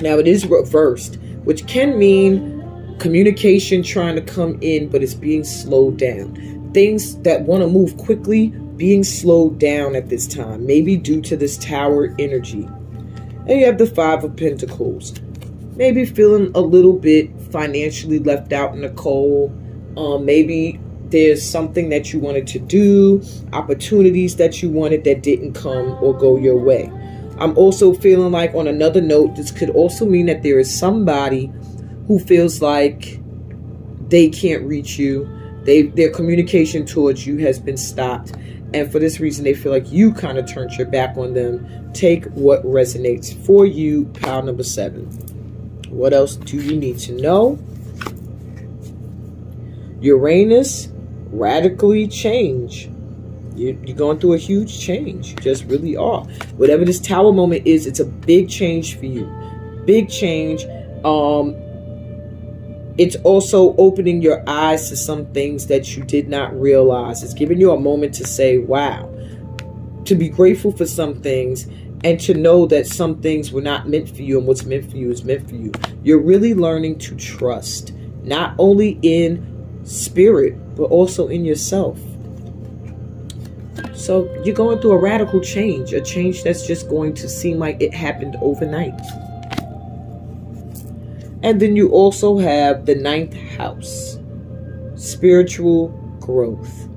S3: Now it is reversed, which can mean communication trying to come in, but it's being slowed down. Things that want to move quickly being slowed down at this time, maybe due to this Tower energy. And you have the 5 of Pentacles. Maybe feeling a little bit financially left out in the cold. Maybe there's something that you wanted to do, opportunities that you wanted that didn't come or go your way. I'm also feeling like, on another note, this could also mean that there is somebody who feels like they can't reach you. Their communication towards you has been stopped. And for this reason, they feel like you kind of turned your back on them. Take what resonates for you, pile number 7. What else do you need to know? Uranus, radically change. You're going through a huge change. You just really are. Whatever this Tower moment is, it's a big change for you. Big change. It's also opening your eyes to some things that you did not realize. It's giving you a moment to say, wow. To be grateful for some things, and to know that some things were not meant for you, and what's meant for you is meant for you. You're really learning to trust, not only in spirit, but also in yourself. So you're going through a radical change, a change that's just going to seem like it happened overnight. And then you also have the 9th house, spiritual growth.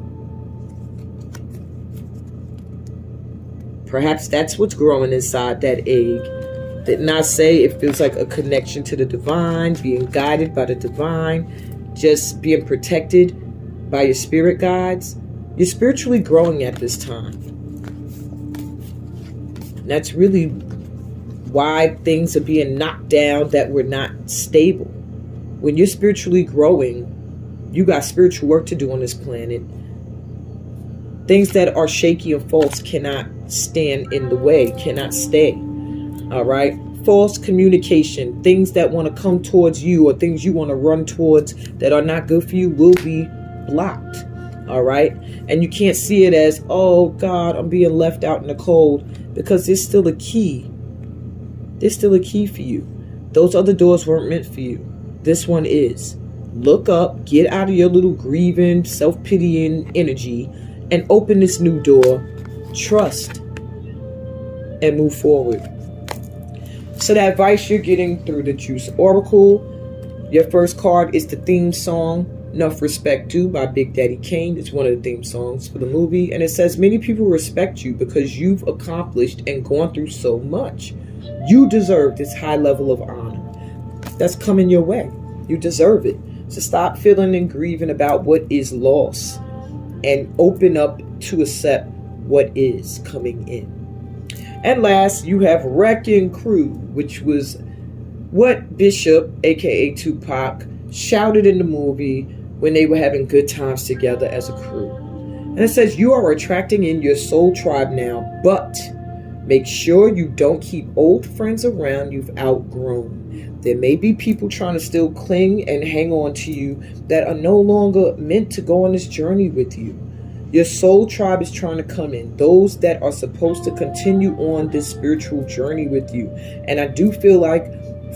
S3: Perhaps that's what's growing inside that egg. Didn't I say it feels like a connection to the divine, being guided by the divine, just being protected by your spirit guides? You're spiritually growing at this time. And that's really why things are being knocked down that were not stable. When you're spiritually growing, you got spiritual work to do on this planet. Things that are shaky and false cannot stand in the way, cannot stay. All right? False communication, things that want to come towards you or things you want to run towards that are not good for you will be blocked. All right? And you can't see it as, oh God, I'm being left out in the cold, because there's still a key. There's still a key for you. Those other doors weren't meant for you. This one is. Look up, get out of your little grieving, self-pitying energy, and open this new door. Trust and move forward. So the advice you're getting through the Juice Oracle, your first card is the theme song, Enough Respect Due by Big Daddy Kane. It's one of the theme songs for the movie. And it says, many people respect you because you've accomplished and gone through so much. You deserve this high level of honor that's coming your way. You deserve it. So stop feeling and grieving about what is lost and open up to accept what is coming in. And last, you have Wrecking Crew, which was what Bishop, aka Tupac, shouted in the movie when they were having good times together as a crew. And it says, you are attracting in your soul tribe now, but make sure you don't keep old friends around you've outgrown. There may be people trying to still cling and hang on to you that are no longer meant to go on this journey with you. Your soul tribe is trying to come in. Those that are supposed to continue on this spiritual journey with you. And I do feel like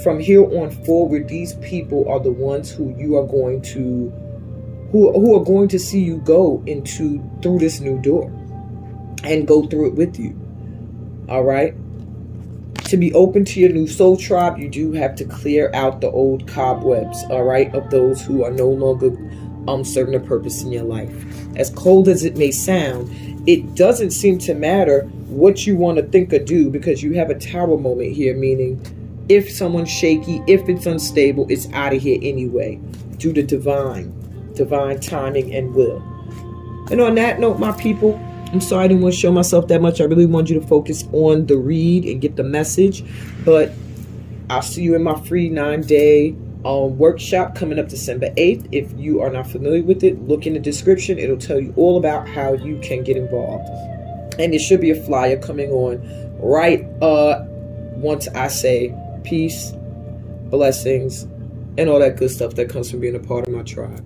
S3: from here on forward, these people are the ones who you are going to, who are going to see you go through this new door and go through it with you. All right. To be open to your new soul tribe, you do have to clear out the old cobwebs, all right, of those who are no longer serving a purpose in your life. As cold as it may sound, it doesn't seem to matter what you want to think or do, because you have a tower moment here, meaning if someone's shaky, if it's unstable, it's out of here anyway, due to divine timing and will. And on that note, my people, I'm sorry I didn't want to show myself that much. I really want you to focus on the read and get the message. But I'll see you in my free 9-day workshop coming up December 8th. If you are not familiar with it, look in the description. It'll tell you all about how you can get involved. And there should be a flyer coming on right once I say peace, blessings, and all that good stuff that comes from being a part of my tribe.